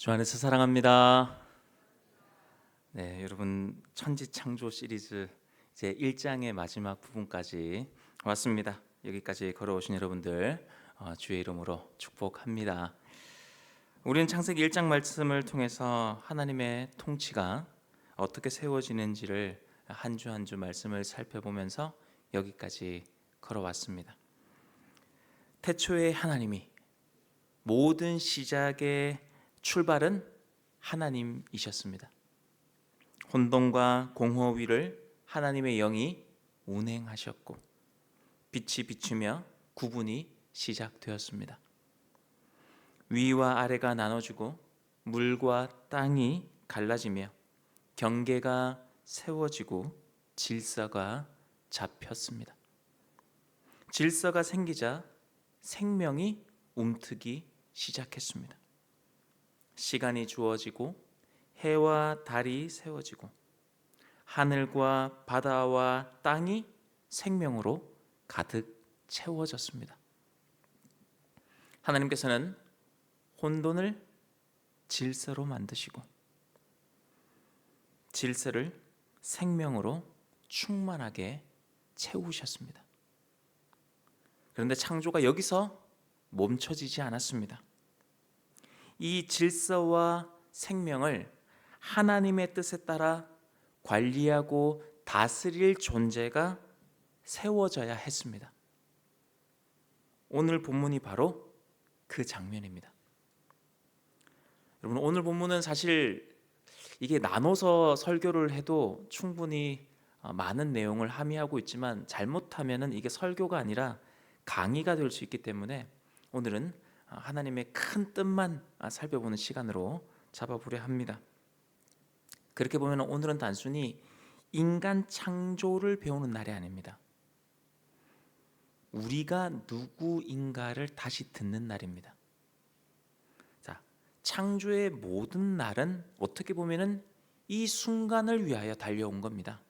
주 안에서 사랑합니다. 네, 여러분 천지창조 시리즈 이제 1장의 마지막 부분까지 왔습니다. 여기까지 걸어오신 여러분들 주의 이름으로 축복합니다. 우리는 창세기 1장 말씀을 통해서 하나님의 통치가 어떻게 세워지는지를 한 주 한 주 말씀을 살펴보면서 여기까지 걸어왔습니다. 태초에 하나님이 모든 시작의 출발은 하나님이셨습니다. 혼돈과 공허 위를 하나님의 영이 운행하셨고 빛이 비추며 구분이 시작되었습니다. 위와 아래가 나눠지고 물과 땅이 갈라지며 경계가 세워지고 질서가 잡혔습니다. 질서가 생기자 생명이 움트기 시작했습니다. 시간이 주어지고 해와 달이 세워지고 하늘과 바다와 땅이 생명으로 가득 채워졌습니다. 하나님께서는 혼돈을 질서로 만드시고 질서를 생명으로 충만하게 채우셨습니다. 그런데 창조가 여기서 멈춰지지 않았습니다. 이 질서와 생명을 하나님의 뜻에 따라 관리하고 다스릴 존재가 세워져야 했습니다. 오늘 본문이 바로 그 장면입니다. 여러분, 오늘 본문은 사실 이게 나눠서 설교를 해도 충분히 많은 내용을 함의하고 있지만 잘못하면은 이게 설교가 아니라 강의가 될 수 있기 때문에 오늘은 하나님의 큰 뜻만 살펴보는 시간으로 잡아보려 합니다. 그렇게 보면 오늘은 단순히 인간 창조를 배우는 날이 아닙니다. 우리가 누구인가를 다시 듣는 날입니다. 자, 창조의 모든 날은 어떻게 보면은 이 순간을 위하여 달려온 겁니다.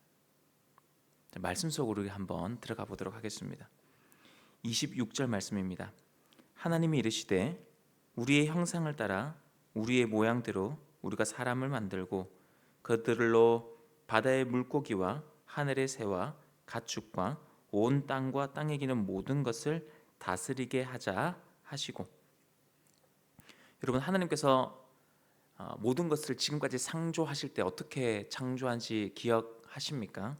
말씀 속으로 한번 들어가 보도록 하겠습니다. 26절 말씀입니다. 하나님이 이르시되 우리의 형상을 따라 우리의 모양대로 우리가 사람을 만들고 그들로 바다의 물고기와 하늘의 새와 가축과 온 땅과 땅에 기는 모든 것을 다스리게 하자 하시고, 여러분, 하나님께서 모든 것을 지금까지 창조하실 때 어떻게 창조한지 기억하십니까?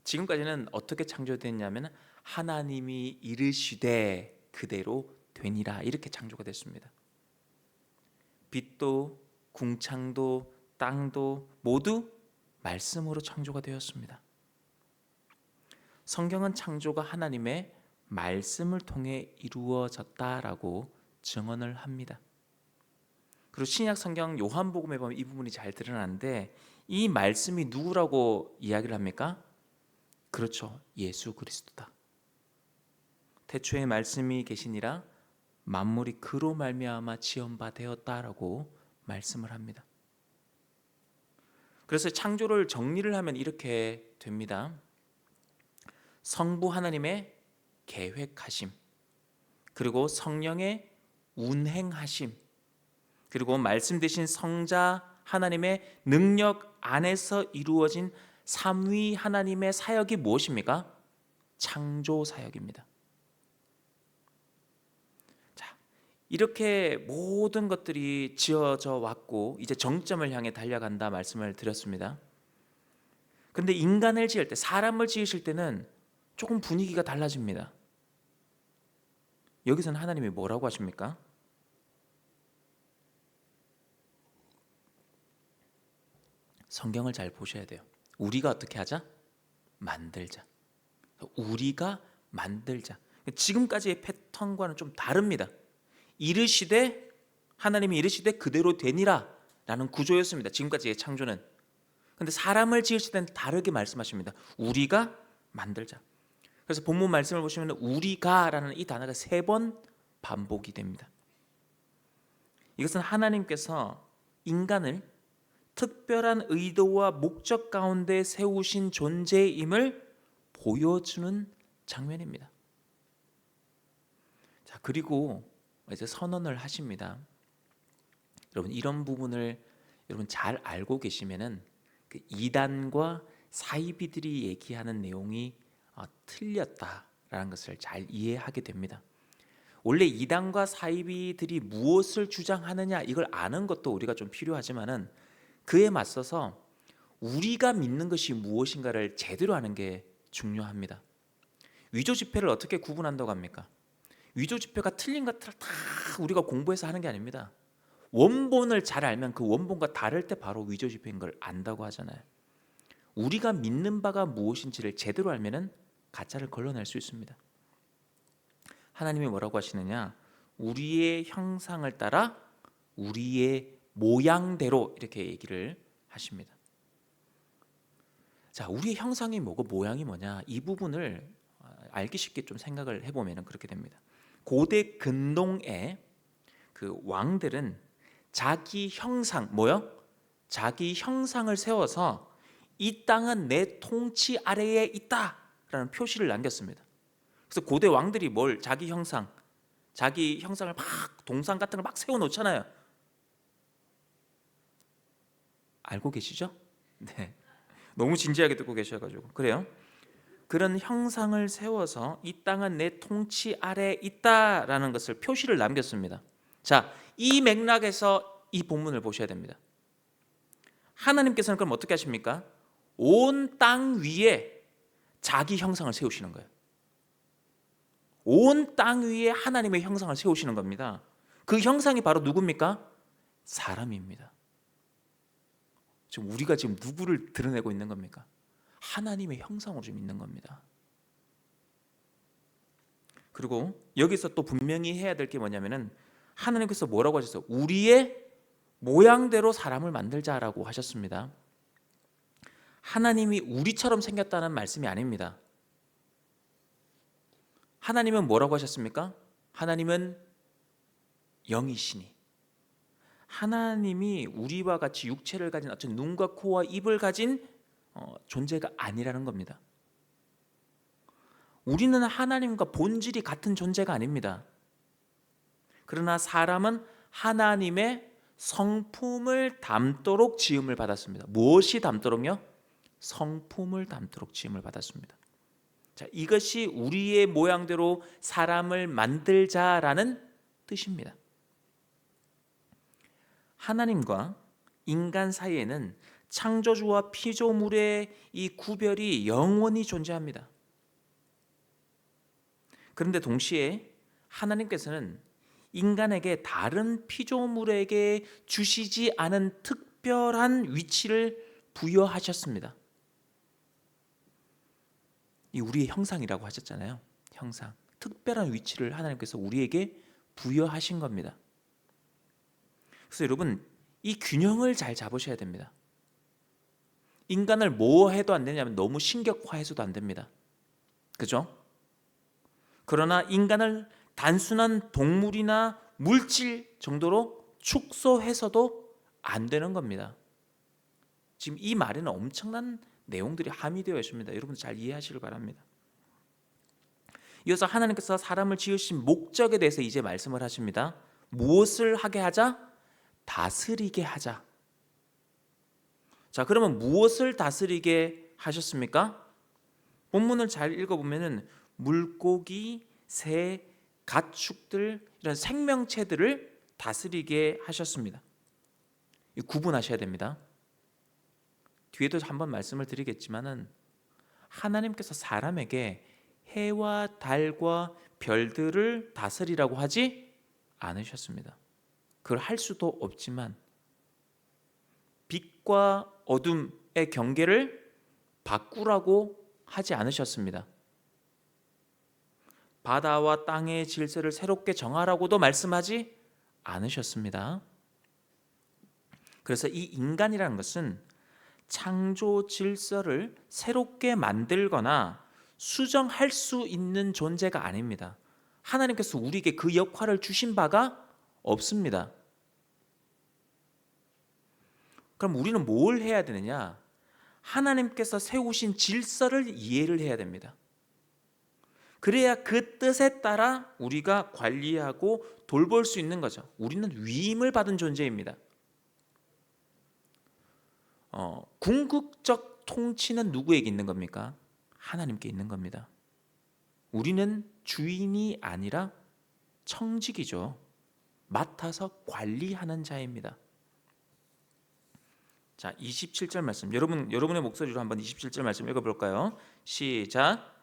지금까지는 어떻게 창조됐냐면 하나님이 이르시되 그대로 되니라, 이렇게 창조가 됐습니다. 빛도 궁창도 땅도 모두 말씀으로 창조가 되었습니다. 성경은 창조가 하나님의 말씀을 통해 이루어졌다라고 증언을 합니다. 그리고 신약 성경 요한복음에 보면 이 부분이 잘 드러나는데, 이 말씀이 누구라고 이야기를 합니까? 그렇죠, 예수 그리스도다. 태초에 말씀이 계시니라 만물이 그로 말미암아 지은 바 되었다라고 말씀을 합니다. 그래서 창조를 정리를 하면 이렇게 됩니다. 성부 하나님의 계획하심, 그리고 성령의 운행하심, 그리고 말씀 되신 성자 하나님의 능력 안에서 이루어진 삼위 하나님의 사역이 무엇입니까? 창조 사역입니다. 이렇게 모든 것들이 지어져 왔고 이제 정점을 향해 달려간다 말씀을 드렸습니다. 그런데 인간을 지을 때, 사람을 지으실 때는 조금 분위기가 달라집니다. 여기서는 하나님이 뭐라고 하십니까? 성경을 잘 보셔야 돼요. 우리가 어떻게 하자? 만들자. 우리가 만들자. 지금까지의 패턴과는 좀 다릅니다. 이르시되, 하나님이 이르시되 그대로 되니라 라는 구조였습니다. 지금까지의 창조는. 그런데 사람을 지으실 때는 다르게 말씀하십니다. 우리가 만들자. 그래서 본문 말씀을 보시면 우리가 라는 이 단어가 3번 반복이 됩니다. 이것은 하나님께서 인간을 특별한 의도와 목적 가운데 세우신 존재임을 보여주는 장면입니다. 자, 그리고 이제 선언을 하십니다. 여러분 이런 부분을 여러분 잘 알고 계시면은 그 이단과 사이비들이 얘기하는 내용이 틀렸다라는 것을 잘 이해하게 됩니다. 원래 이단과 사이비들이 무엇을 주장하느냐 이걸 아는 것도 우리가 좀 필요하지만은 그에 맞서서 우리가 믿는 것이 무엇인가를 제대로 아는 게 중요합니다. 위조 지폐를 어떻게 구분한다고 합니까? 위조 지폐가 틀린 것들을 다 우리가 공부해서 하는 게 아닙니다. 원본을 잘 알면 그 원본과 다를 때 바로 위조 지폐인 걸 안다고 하잖아요. 우리가 믿는 바가 무엇인지를 제대로 알면은 가짜를 걸러낼 수 있습니다. 하나님이 뭐라고 하시느냐? 우리의 형상을 따라 우리의 모양대로 이렇게 얘기를 하십니다. 자, 우리의 형상이 뭐고 모양이 뭐냐? 이 부분을 알기 쉽게 좀 생각을 해보면 그렇게 됩니다. 고대 근동의 그 왕들은 자기 형상, 자기 형상을 세워서 이 땅은 내 통치 아래에 있다라는 표시를 남겼습니다. 그래서 고대 왕들이 자기 형상을 막 동상 같은 걸 막 세워놓잖아요. 알고 계시죠? 네. 너무 진지하게 듣고 계셔가지고 그래요. 그런 형상을 세워서 이 땅은 내 통치 아래에 있다라는 것을 표시를 남겼습니다. 자, 이 맥락에서 이 본문을 보셔야 됩니다. 하나님께서는 그럼 어떻게 하십니까? 온 땅 위에 자기 형상을 세우시는 거예요. 온 땅 위에 하나님의 형상을 세우시는 겁니다. 그 형상이 바로 누굽니까? 사람입니다. 지금 우리가 지금 누구를 드러내고 있는 겁니까? 하나님의 형상으로 좀 있는 겁니다. 그리고 여기서 또 분명히 해야 될 게 뭐냐면은 하나님께서 뭐라고 하셨어요? 우리의 모양대로 사람을 만들자라고 하셨습니다. 하나님이 우리처럼 생겼다는 말씀이 아닙니다. 하나님은 뭐라고 하셨습니까? 하나님은 영이시니 하나님이 우리와 같이 육체를 가진 어떤 눈과 코와 입을 가진 존재가 아니라는 겁니다. 우리는 하나님과 본질이 같은 존재가 아닙니다. 그러나 사람은 하나님의 성품을 담도록 지음을 받았습니다. 무엇이 담도록요? 성품을 담도록 지음을 받았습니다. 자, 이것이 우리의 모양대로 사람을 만들자라는 뜻입니다. 하나님과 인간 사이에는 창조주와 피조물의 이 구별이 영원히 존재합니다. 그런데 동시에 하나님께서는 인간에게 다른 피조물에게 주시지 않은 특별한 위치를 부여하셨습니다. 이 우리의 형상이라고 하셨잖아요. 형상. 특별한 위치를 하나님께서 우리에게 부여하신 겁니다. 그래서 여러분 이 균형을 잘 잡으셔야 됩니다. 인간을 뭐 해도 안 되냐면 너무 신격화해서도 안 됩니다. 그죠? 그러나 인간을 단순한 동물이나 물질 정도로 축소해서도 안 되는 겁니다. 지금 이 말에는 엄청난 내용들이 함의되어 있습니다. 여러분 잘 이해하시길 바랍니다. 이어서 하나님께서 사람을 지으신 목적에 대해서 이제 말씀을 하십니다. 무엇을 하게 하자? 다스리게 하자. 자, 그러면 무엇을 다스리게 하셨습니까? 본문을 잘 읽어보면은 물고기, 새, 가축들 이런 생명체들을 다스리게 하셨습니다. 구분하셔야 됩니다. 뒤에도 한번 말씀을 드리겠지만은 하나님께서 사람에게 해와 달과 별들을 다스리라고 하지 않으셨습니다. 그걸 할 수도 없지만 빛과 어둠의 경계를 바꾸라고 하지 않으셨습니다. 바다와 땅의 질서를 새롭게 정하라고도 말씀하지 않으셨습니다. 그래서 이 인간이라는 것은 창조 질서를 새롭게 만들거나 수정할 수 있는 존재가 아닙니다. 하나님께서 우리에게 그 역할을 주신 바가 없습니다. 그럼 우리는 뭘 해야 되느냐? 하나님께서 세우신 질서를 이해를 해야 됩니다. 그래야 그 뜻에 따라 우리가 관리하고 돌볼 수 있는 거죠. 우리는 위임을 받은 존재입니다. 궁극적 통치는 누구에게 있는 겁니까? 하나님께 있는 겁니다. 우리는 주인이 아니라 청직이죠. 맡아서 관리하는 자입니다. 자, 27절 말씀. 여러분의 목소리로 한번 27절 말씀 읽어볼까요? 시작.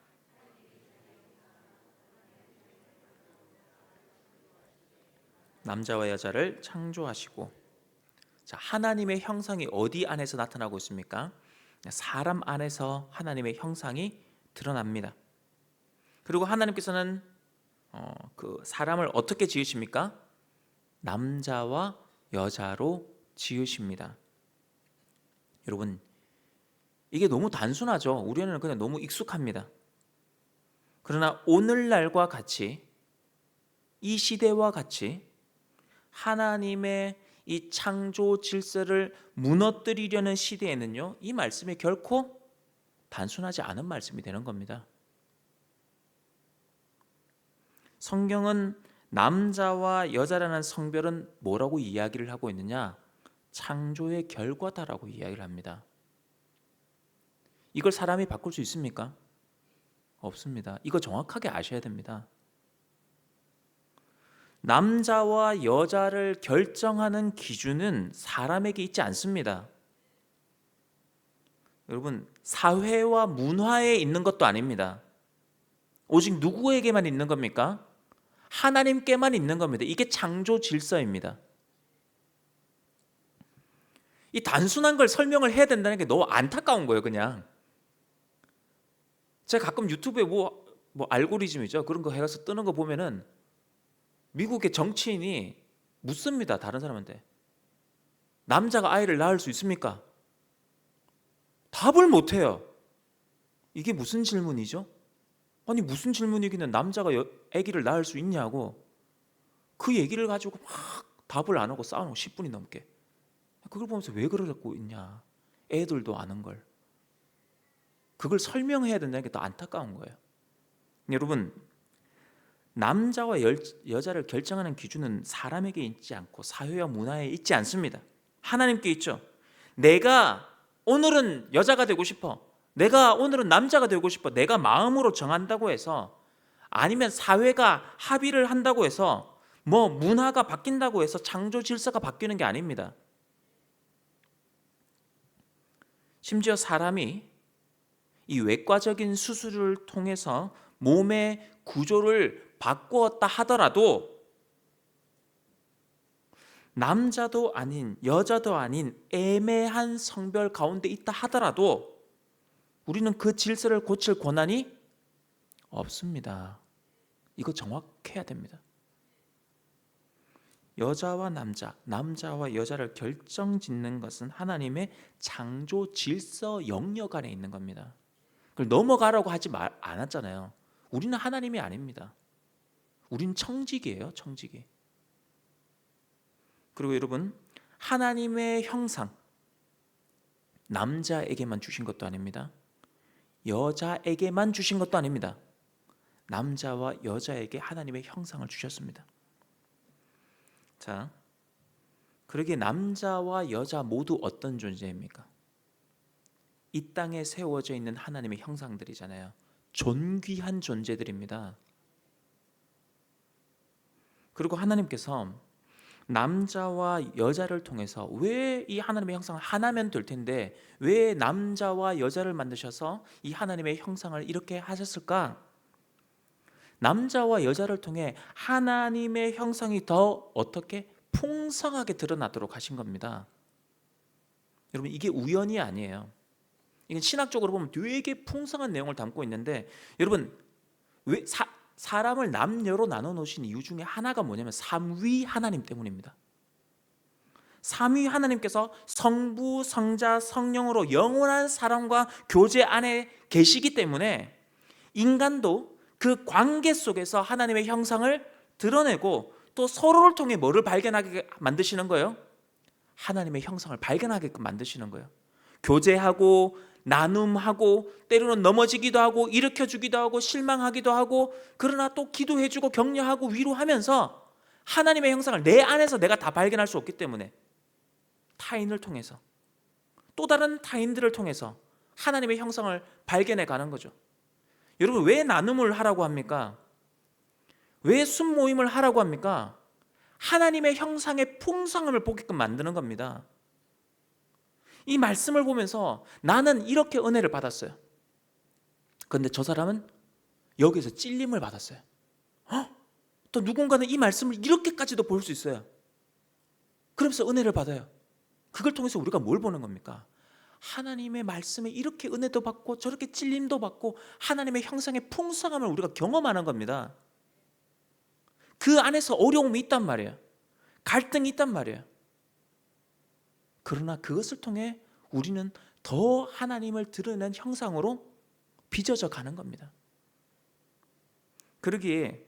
남자와 여자를 창조하시고. 자, 하나님의 형상이 어디 안에서 나타나고 있습니까? 사람 안에서 하나님의 형상이 드러납니다. 그리고 하나님께서는 그 사람을 어떻게 지으십니까? 남자와 여자로 지으십니다. 여러분, 이게 너무 단순하죠. 우리는 그냥 너무 익숙합니다. 그러나 오늘날과 같이, 이 시대와 같이 하나님의 이 창조 질서를 무너뜨리려는 시대에는요, 이 말씀이 결코 단순하지 않은 말씀이 되는 겁니다. 성경은 남자와 여자라는 성별은 뭐라고 이야기를 하고 있느냐? 창조의 결과다라고 이야기를 합니다. 이걸 사람이 바꿀 수 있습니까? 없습니다. 이거 정확하게 아셔야 됩니다. 남자와 여자를 결정하는 기준은 사람에게 있지 않습니다. 여러분, 사회와 문화에 있는 것도 아닙니다. 오직 누구에게만 있는 겁니까? 하나님께만 있는 겁니다. 이게 창조 질서입니다. 이 단순한 걸 설명을 해야 된다는 게 너무 안타까운 거예요, 그냥. 제가 가끔 유튜브에 뭐 알고리즘이죠. 그런 거 해가서 뜨는 거 보면은 미국의 정치인이 묻습니다, 다른 사람한테. 남자가 아이를 낳을 수 있습니까? 답을 못 해요. 이게 무슨 질문이죠? 아니, 무슨 질문이기는 남자가 아기를 낳을 수 있냐고. 그 얘기를 가지고 막 답을 안 하고 싸우는 거 10분이 넘게. 그걸 보면서 왜 그러고 있냐. 애들도 아는 걸. 그걸 설명해야 된다는 게 더 안타까운 거예요. 여러분, 남자와 여자를 결정하는 기준은 사람에게 있지 않고 사회와 문화에 있지 않습니다. 하나님께 있죠. 내가 오늘은 여자가 되고 싶어. 내가 오늘은 남자가 되고 싶어. 내가 마음으로 정한다고 해서, 아니면 사회가 합의를 한다고 해서, 뭐 문화가 바뀐다고 해서 창조 질서가 바뀌는 게 아닙니다. 심지어 사람이 이 외과적인 수술을 통해서 몸의 구조를 바꾸었다 하더라도 남자도 아닌 여자도 아닌 애매한 성별 가운데 있다 하더라도 우리는 그 질서를 고칠 권한이 없습니다. 이거 정확해야 됩니다. 여자와 남자, 남자와 여자를 결정짓는 것은 하나님의 창조 질서 영역 안에 있는 겁니다. 그걸 넘어가라고 하지 않았잖아요. 우리는 하나님이 아닙니다. 우리는 청직이에요, 청직이. 그리고 여러분, 하나님의 형상, 남자에게만 주신 것도 아닙니다. 여자에게만 주신 것도 아닙니다. 남자와 여자에게 하나님의 형상을 주셨습니다. 자, 그러기에 남자와 여자 모두 어떤 존재입니까? 이 땅에 세워져 있는 하나님의 형상들이잖아요. 존귀한 존재들입니다. 그리고 하나님께서 남자와 여자를 통해서 왜 이 하나님의 형상을 하나면 될 텐데 왜 남자와 여자를 만드셔서 이 하나님의 형상을 이렇게 하셨을까? 남자와 여자를 통해 하나님의 형상이 더 어떻게 풍성하게 드러나도록 하신 겁니다. 여러분, 이게 우연이 아니에요. 이건 신학적으로 보면 되게 풍성한 내용을 담고 있는데, 여러분, 왜 사람을 남녀로 나눠 놓으신 이유 중에 하나가 뭐냐면 삼위 하나님 때문입니다. 삼위 하나님께서 성부, 성자, 성령으로 영원한 사랑과 교제 안에 계시기 때문에 인간도 그 관계 속에서 하나님의 형상을 드러내고 또 서로를 통해 뭐를 발견하게 만드시는 거예요? 하나님의 형상을 발견하게끔 만드시는 거예요. 교제하고 나눔하고 때로는 넘어지기도 하고 일으켜주기도 하고 실망하기도 하고, 그러나 또 기도해주고 격려하고 위로하면서 하나님의 형상을 내 안에서 내가 다 발견할 수 없기 때문에 타인을 통해서, 또 다른 타인들을 통해서 하나님의 형상을 발견해 가는 거죠. 여러분, 왜 나눔을 하라고 합니까? 왜 순모임을 하라고 합니까? 하나님의 형상의 풍성함을 보게끔 만드는 겁니다. 이 말씀을 보면서 나는 이렇게 은혜를 받았어요. 그런데 저 사람은 여기서 찔림을 받았어요. 또 누군가는 이 말씀을 이렇게까지도 볼 수 있어요. 그러면서 은혜를 받아요. 그걸 통해서 우리가 뭘 보는 겁니까? 하나님의 말씀에 이렇게 은혜도 받고 저렇게 찔림도 받고 하나님의 형상의 풍성함을 우리가 경험하는 겁니다. 그 안에서 어려움이 있단 말이에요. 갈등이 있단 말이에요. 그러나 그것을 통해 우리는 더 하나님을 드러낸 형상으로 빚어져 가는 겁니다. 그러기에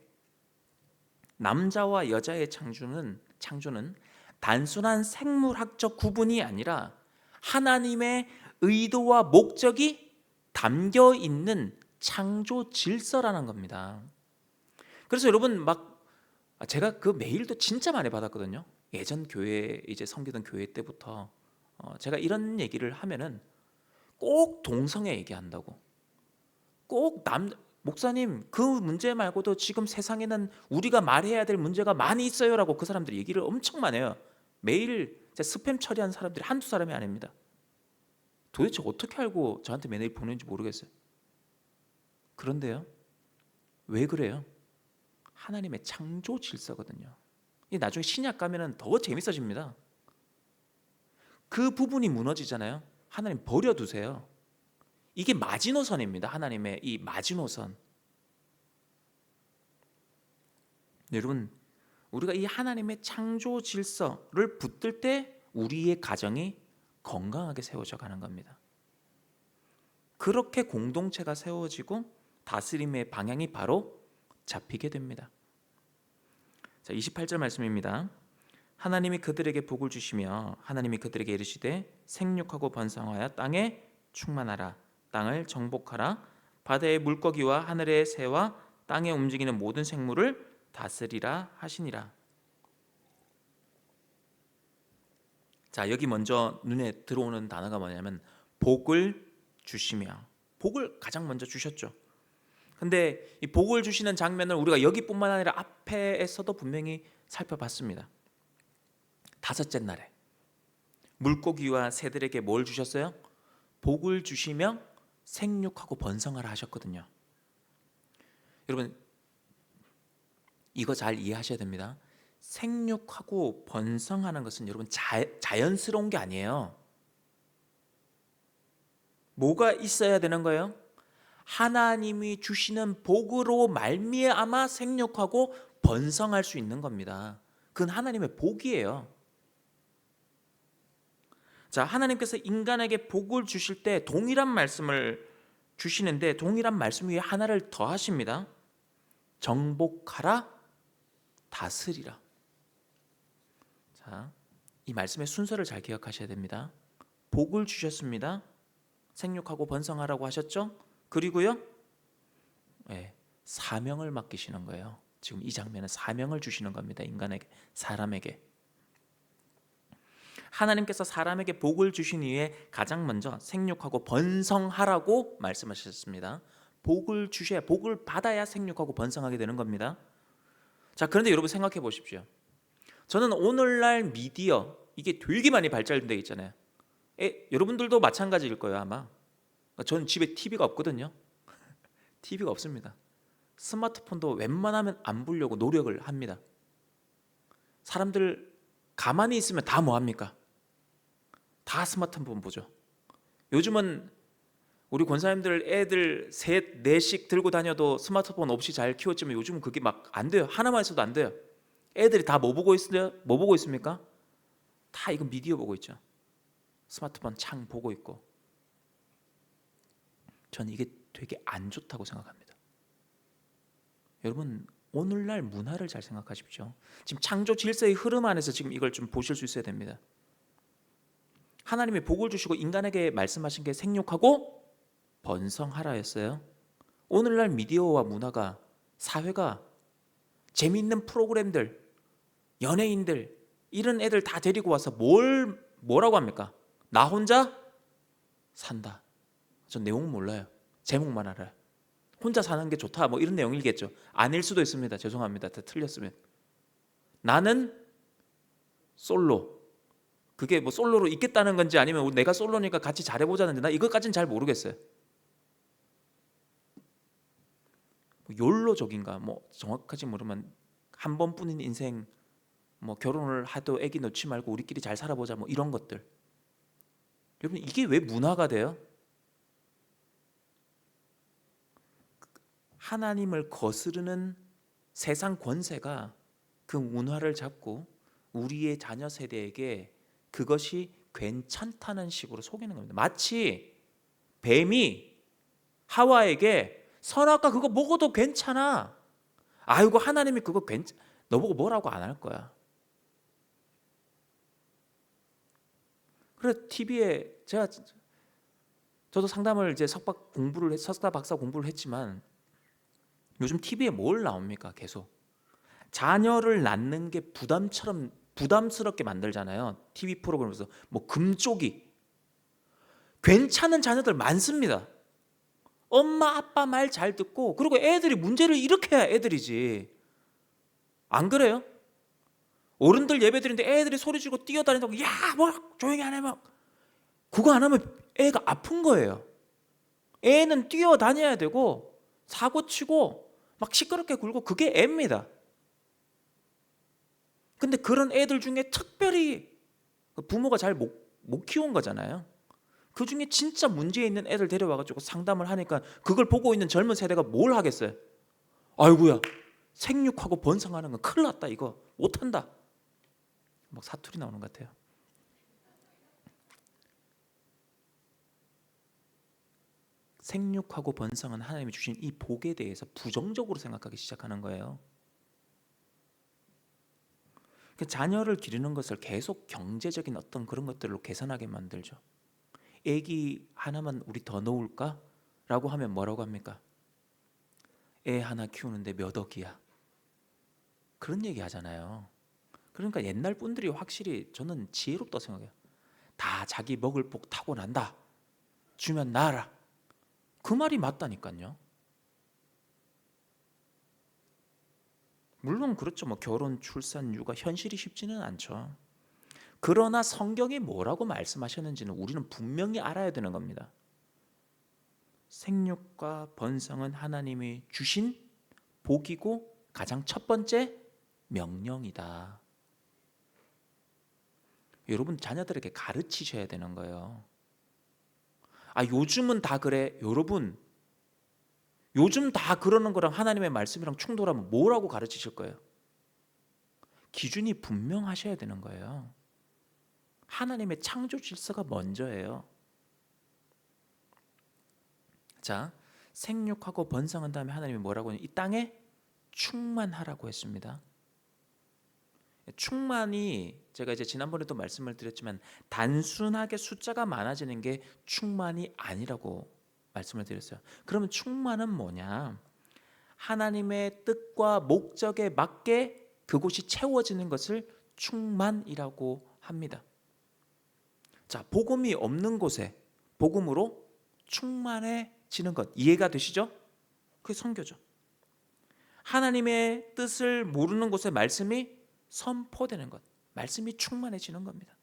남자와 여자의 창조는 단순한 생물학적 구분이 아니라 하나님의 의도와 목적이 담겨 있는 창조 질서라는 겁니다. 그래서 여러분, 제가 그 메일도 진짜 많이 받았거든요. 예전 교회 이제 섬기던 교회 때부터 제가 이런 얘기를 하면은 꼭 동성애 얘기한다고, 꼭 목사님 그 문제 말고도 지금 세상에는 우리가 말해야 될 문제가 많이 있어요라고 그 사람들이 얘기를 엄청 많이 해요. 매일 스팸 처리한 사람들이 한두 사람이 아닙니다. 도대체 어떻게 알고 저한테 메일 보내는지 모르겠어요. 그런데요, 왜 그래요? 하나님의 창조 질서거든요. 나중에 신약 가면은 더 재밌어집니다. 그 부분이 무너지잖아요. 하나님 버려두세요. 이게 마지노선입니다. 하나님의 이 마지노선. 여러분, 우리가 이 하나님의 창조 질서를 붙들 때 우리의 가정이 건강하게 세워져 가는 겁니다. 그렇게 공동체가 세워지고 다스림의 방향이 바로 잡히게 됩니다. 자, 28절 말씀입니다. 하나님이 그들에게 복을 주시며 하나님이 그들에게 이르시되 생육하고 번성하여 땅에 충만하라. 땅을 정복하라. 바다의 물고기와 하늘의 새와 땅에 움직이는 모든 생물을 다스리라 하시니라. 자, 여기 먼저 눈에 들어오는 단어가 뭐냐면 복을 주시며, 복을 가장 먼저 주셨죠. 근데 이 복을 주시는 장면을 우리가 여기뿐만 아니라 앞에서도 분명히 살펴봤습니다. 다섯째 날에 물고기와 새들에게 뭘 주셨어요? 복을 주시며 생육하고 번성하라 하셨거든요. 여러분, 이거 잘 이해하셔야 됩니다. 생육하고 번성하는 것은 여러분 자연스러운 게 아니에요. 뭐가 있어야 되는 거예요? 하나님이 주시는 복으로 말미암아 생육하고 번성할 수 있는 겁니다. 그건 하나님의 복이에요. 자, 하나님께서 인간에게 복을 주실 때 동일한 말씀을 주시는데 동일한 말씀 위에 하나를 더 하십니다. 정복하라, 다스리라. 자, 이 말씀의 순서를 잘 기억하셔야 됩니다. 복을 주셨습니다. 생육하고 번성하라고 하셨죠? 그리고요, 사명을 맡기시는 거예요. 지금 이 장면은 사명을 주시는 겁니다. 인간에게, 사람에게. 하나님께서 사람에게 복을 주신 이후에 가장 먼저 생육하고 번성하라고 말씀하셨습니다. 복을 주셔야, 복을 받아야 생육하고 번성하게 되는 겁니다. 자, 그런데 여러분 생각해 보십시오. 저는 오늘날 미디어, 이게 되게 많이 발달되어 있잖아요. 여러분들도 마찬가지일 거예요 아마. 저는 집에 TV가 없거든요. TV가 없습니다. 스마트폰도 웬만하면 안 보려고 노력을 합니다. 사람들 가만히 있으면 다 뭐합니까? 다 스마트폰 보죠. 요즘은 우리 권사님들 애들 셋, 넷씩 들고 다녀도 스마트폰 없이 잘 키웠지만 요즘은 그게 막 안 돼요. 하나만 있어도 안 돼요. 애들이 다 뭐 보고 있어요? 뭐 보고 있습니까? 다 이거 미디어 보고 있죠. 스마트폰 창 보고 있고. 저는 이게 되게 안 좋다고 생각합니다. 여러분, 오늘날 문화를 잘 생각하십시오. 지금 창조 질서의 흐름 안에서 지금 이걸 좀 보실 수 있어야 됩니다. 하나님이 복을 주시고 인간에게 말씀하신 게 생육하고 번성하라 했어요. 오늘날 미디어와 문화가, 사회가 재미있는 프로그램들, 연예인들 이런 애들 다 데리고 와서 뭐라고 합니까? 나 혼자 산다. 전 내용 몰라요. 제목만 알아요. 혼자 사는 게 좋다 뭐 이런 내용이겠죠. 아닐 수도 있습니다. 죄송합니다. 다 틀렸으면. 나는 솔로. 그게 뭐 솔로로 있겠다는 건지 아니면 내가 솔로니까 같이 잘해보자는데 나 이것까지는 잘 모르겠어요. 욜로족인가 뭐 정확하지 모르면 한 번뿐인 인생, 뭐 결혼을 해도 애기 놓지 말고 우리끼리 잘 살아보자 뭐 이런 것들. 여러분 이게 왜 문화가 돼요? 하나님을 거스르는 세상 권세가 그 문화를 잡고 우리의 자녀 세대에게 그것이 괜찮다는 식으로 속이는 겁니다. 마치 뱀이 하와에게 선악과 그거 먹어도 괜찮아. 아이고 하나님이 그거 너보고 뭐라고 안 할 거야. 그래 TV에 저도 상담을 이제 석사 박사 공부를 했지만 요즘 TV에 뭘 나옵니까? 계속 자녀를 낳는 게 부담스럽게 만들잖아요. TV 프로그램에서 뭐 금쪽이 괜찮은 자녀들 많습니다. 엄마 아빠 말 잘 듣고 그리고 애들이 문제를 일으켜야 애들이지. 안 그래요? 어른들 예배 드리는데 애들이 소리 지르고 뛰어다닌다고 야 뭐 조용히 안 해 막 그거 안 하면 애가 아픈 거예요. 애는 뛰어다녀야 되고 사고 치고 막 시끄럽게 굴고 그게 애입니다. 근데 그런 애들 중에 특별히 부모가 잘 못 키운 거잖아요. 그 중에 진짜 문제 있는 애들 데려와가지고 상담을 하니까 그걸 보고 있는 젊은 세대가 뭘 하겠어요? 아이고야 생육하고 번성하는 건 큰일 났다 이거 못한다. 막 사투리 나오는 것 같아요. 생육하고 번성은 하나님이 주신 이 복에 대해서 부정적으로 생각하기 시작하는 거예요. 자녀를 기르는 것을 계속 경제적인 어떤 그런 것들로 계산하게 만들죠. 애기 하나만 우리 더 놓을까? 라고 하면 뭐라고 합니까? 애 하나 키우는데 몇 억이야. 그런 얘기 하잖아요. 그러니까 옛날 분들이 확실히 저는 지혜롭다고 생각해요. 다 자기 먹을 복 타고난다. 주면 나라. 그 말이 맞다니까요. 물론 그렇죠. 뭐 결혼, 출산, 육아 현실이 쉽지는 않죠. 그러나 성경이 뭐라고 말씀하셨는지는 우리는 분명히 알아야 되는 겁니다. 생육과 번성은 하나님이 주신 복이고 가장 첫 번째 명령이다. 여러분 자녀들에게 가르치셔야 되는 거예요. 아 요즘은 다 그래. 여러분 요즘 다 그러는 거랑 하나님의 말씀이랑 충돌하면 뭐라고 가르치실 거예요? 기준이 분명하셔야 되는 거예요. 하나님의 창조 질서가 먼저예요. 자, 생육하고 번성한 다음에 하나님이 뭐라고 하냐면 이 땅에 충만하라고 했습니다. 충만이 제가 이제 지난번에도 말씀을 드렸지만 단순하게 숫자가 많아지는 게 충만이 아니라고 말씀을 드렸어요. 그러면 충만은 뭐냐? 하나님의 뜻과 목적에 맞게 그곳이 채워지는 것을 충만이라고 합니다. 자, 복음이 없는 곳에 복음으로 충만해지는 것 이해가 되시죠? 그게 선교죠. 하나님의 뜻을 모르는 곳에 말씀이 선포되는 것, 말씀이 충만해지는 겁니다.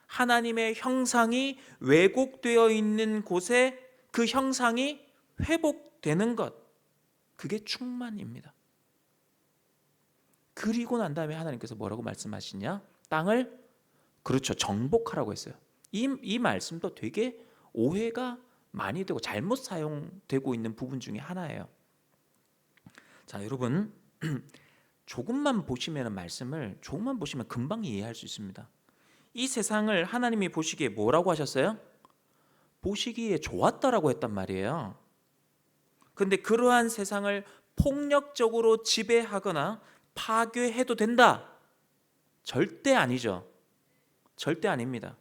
하나님의 형상이 왜곡되어 있는 곳에 그 형상이 회복되는 것, 그게 충만입니다. 그리고 난 다음에 하나님께서 뭐라고 말씀하시냐? 땅을 그렇죠, 정복하라고 했어요. 이 말씀도 되게 오해가 많이 되고 잘못 사용되고 있는 부분 중에 하나예요. 자, 여러분 조금만 보시면 말씀을 조금만 보시면 금방 이해할 수 있습니다. 이 세상을 하나님이 보시기에 뭐라고 하셨어요? 보시기에 좋았다라고 했단 말이에요. 그런데 그러한 세상을 폭력적으로 지배하거나 파괴해도 된다? 절대 아니죠. 절대 아닙니다.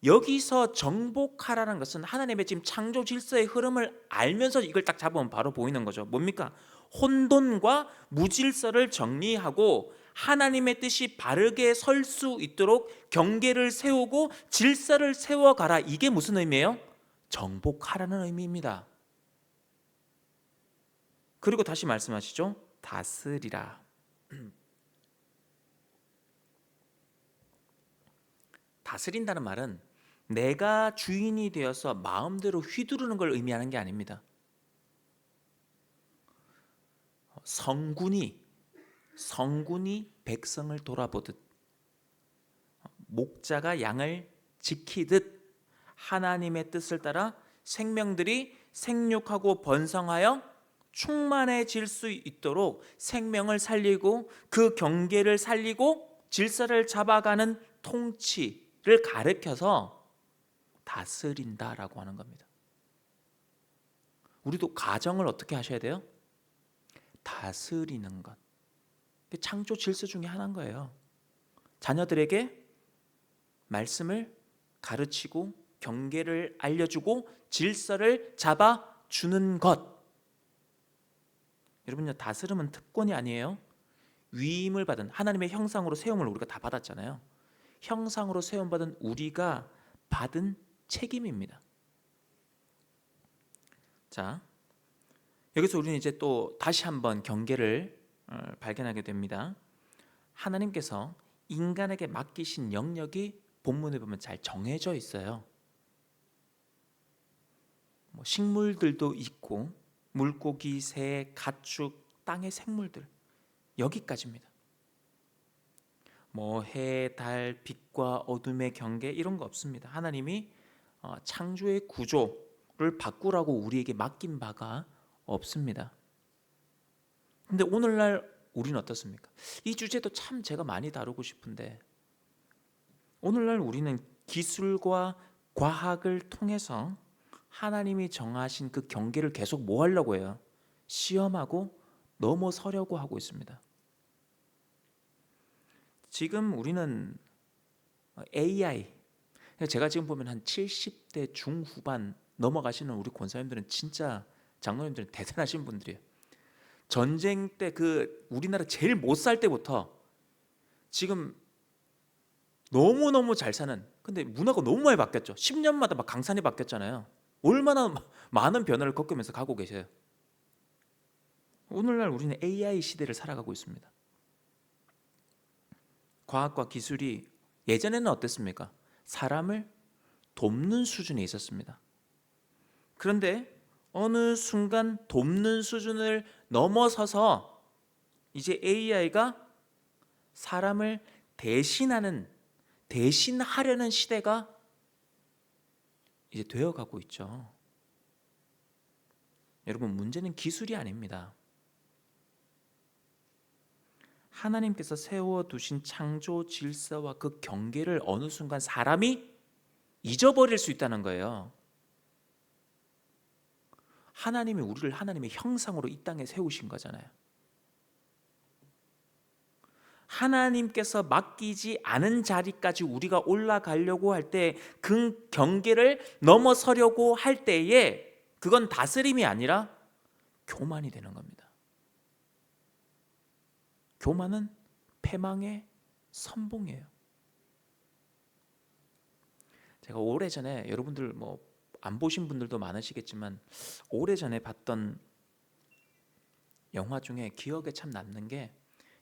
여기서 정복하라는 것은 하나님의 지금 창조 질서의 흐름을 알면서 이걸 딱 잡으면 바로 보이는 거죠. 뭡니까? 혼돈과 무질서를 정리하고 하나님의 뜻이 바르게 설 수 있도록 경계를 세우고 질서를 세워가라. 이게 무슨 의미예요? 정복하라는 의미입니다. 그리고 다시 말씀하시죠. 다스리라. 다스린다는 말은 내가 주인이 되어서 마음대로 휘두르는 걸 의미하는 게 아닙니다. 성군이 백성을 돌아보듯, 목자가 양을 지키듯 하나님의 뜻을 따라 생명들이 생육하고 번성하여 충만해질 수 있도록 생명을 살리고 그 경계를 살리고 질서를 잡아가는 통치를 가르쳐서 다스린다라고 하는 겁니다. 우리도 가정을 어떻게 하셔야 돼요? 다스리는 것. 창조 질서 중에 하나인 거예요. 자녀들에게 말씀을 가르치고 경계를 알려주고 질서를 잡아주는 것. 여러분요, 다스림은 특권이 아니에요. 위임을 받은, 하나님의 형상으로 세움을 우리가 다 받았잖아요. 형상으로 세움받은 우리가 받은 책임입니다. 자, 여기서 우리는 이제 또 다시 한번 경계를 발견하게 됩니다. 하나님께서 인간에게 맡기신 영역이 본문에 보면 잘 정해져 있어요. 식물들도 있고 물고기, 새, 가축, 땅의 생물들, 여기까지입니다. 해, 달, 빛과 어둠의 경계 이런 거 없습니다. 하나님이 창조의 구조를 바꾸라고 우리에게 맡긴 바가 없습니다. 근데 오늘날 우리는 어떻습니까? 이 주제도 참 제가 많이 다루고 싶은데, 오늘날 우리는 기술과 과학을 통해서 하나님이 정하신 그 경계를 계속 뭐 하려고 해요? 시험하고 넘어서려고 하고 있습니다. 지금 우리는 AI, 제가 지금 보면 한 70대 중후반 넘어가시는 우리 권사님들은 진짜, 장로님들은 대단하신 분들이에요. 전쟁 때 그 우리나라 제일 못 살 때부터 지금 너무너무 잘 사는, 근데 문화가 너무 많이 바뀌었죠. 10년마다 막 강산이 바뀌었잖아요. 얼마나 많은 변화를 겪으면서 가고 계세요. 오늘날 우리는 AI 시대를 살아가고 있습니다. 과학과 기술이 예전에는 어땠습니까? 사람을 돕는 수준에 있었습니다. 그런데 어느 순간 돕는 수준을 넘어서서 이제 AI가 사람을 대신하려는 시대가 이제 되어가고 있죠. 여러분, 문제는 기술이 아닙니다. 하나님께서 세워두신 창조 질서와 그 경계를 어느 순간 사람이 잊어버릴 수 있다는 거예요. 하나님이 우리를 하나님의 형상으로 이 땅에 세우신 거잖아요. 하나님께서 맡기지 않은 자리까지 우리가 올라가려고 할 때, 그 경계를 넘어서려고 할 때에 그건 다스림이 아니라 교만이 되는 겁니다. 교만은 패망의 선봉이에요. 제가 오래전에, 여러분들 안 보신 분들도 많으시겠지만 오래전에 봤던 영화 중에 기억에 참 남는 게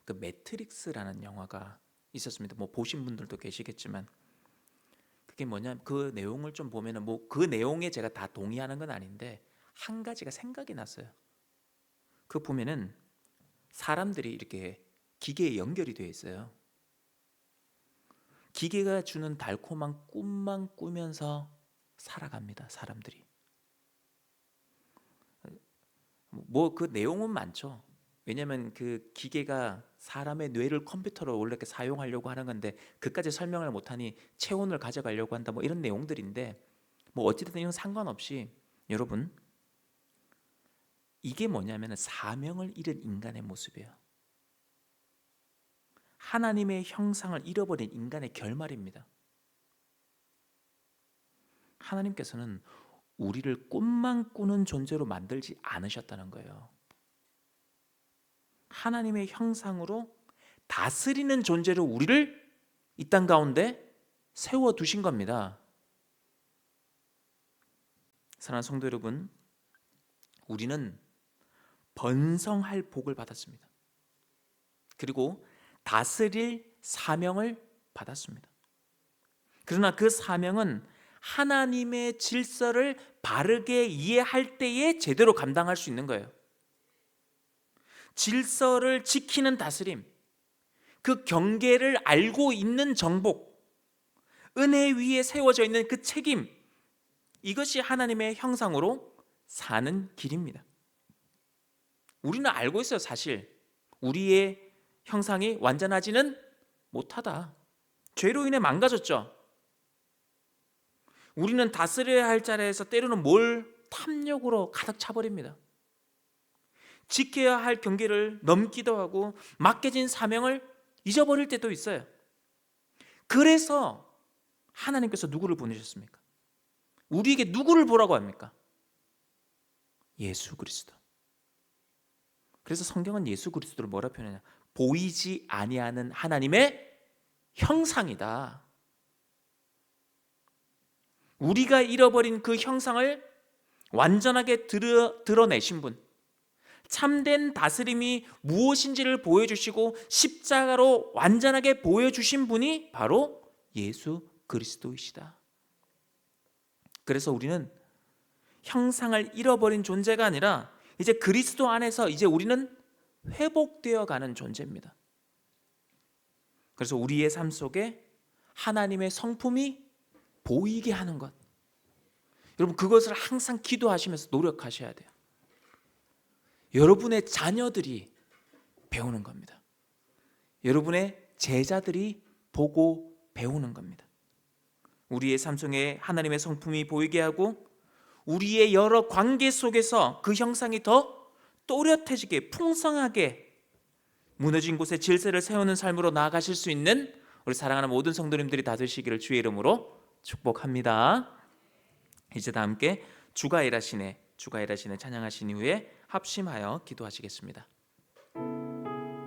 그 매트릭스라는 영화가 있었습니다. 보신 분들도 계시겠지만, 그게 뭐냐면 그 내용을 좀 보면은 그 내용에 제가 다 동의하는 건 아닌데 한 가지가 생각이 났어요. 그 보면은 사람들이 이렇게 기계에 연결이 되어 있어요. 기계가 주는 달콤한 꿈만 꾸면서 살아갑니다. 사람들이. 그 내용은 많죠. 왜냐하면 그 기계가 사람의 뇌를 컴퓨터로 원래 이렇게 사용하려고 하는 건데 그까지 설명을 못하니 체온을 가져가려고 한다, 이런 내용들인데, 어찌됐든 이건 상관없이 여러분, 이게 뭐냐면 사명을 잃은 인간의 모습이에요. 하나님의 형상을 잃어버린 인간의 결말입니다. 하나님께서는 우리를 꿈만 꾸는 존재로 만들지 않으셨다는 거예요. 하나님의 형상으로 다스리는 존재로 우리를 이 땅 가운데 세워두신 겁니다. 사랑하는 성도 여러분, 우리는 번성할 복을 받았습니다. 그리고 다스릴 사명을 받았습니다. 그러나 그 사명은 하나님의 질서를 바르게 이해할 때에 제대로 감당할 수 있는 거예요. 질서를 지키는 다스림, 그 경계를 알고 있는 정복, 은혜 위에 세워져 있는 그 책임, 이것이 하나님의 형상으로 사는 길입니다. 우리는 알고 있어요. 사실 우리의 형상이 완전하지는 못하다. 죄로 인해 망가졌죠. 우리는 다스려야 할 자리에서 때로는 뭘 탐욕으로 가득 차버립니다. 지켜야 할 경계를 넘기도 하고 맡겨진 사명을 잊어버릴 때도 있어요. 그래서 하나님께서 누구를 보내셨습니까? 우리에게 누구를 보라고 합니까? 예수 그리스도. 그래서 성경은 예수 그리스도를 뭐라 표현하냐? 보이지 아니하는 하나님의 형상이다. 우리가 잃어버린 그 형상을 완전하게 드러내신 분, 참된 다스림이 무엇인지를 보여주시고 십자가로 완전하게 보여주신 분이 바로 예수 그리스도이시다. 그래서 우리는 형상을 잃어버린 존재가 아니라 이제 그리스도 안에서 이제 우리는 회복되어 가는 존재입니다. 그래서 우리의 삶 속에 하나님의 성품이 보이게 하는 것, 여러분 그것을 항상 기도하시면서 노력하셔야 돼요. 여러분의 자녀들이 배우는 겁니다. 여러분의 제자들이 보고 배우는 겁니다. 우리의 삶 속에 하나님의 성품이 보이게 하고 우리의 여러 관계 속에서 그 형상이 더 또렷해지게 풍성하게 무너진 곳에 질서를 세우는 삶으로 나아가실 수 있는 우리 사랑하는 모든 성도님들이 다 되시기를 주의 이름으로 축복합니다. 이제 다 함께 주가 일하시네 찬양하신 이후에 합심하여 기도하시겠습니다.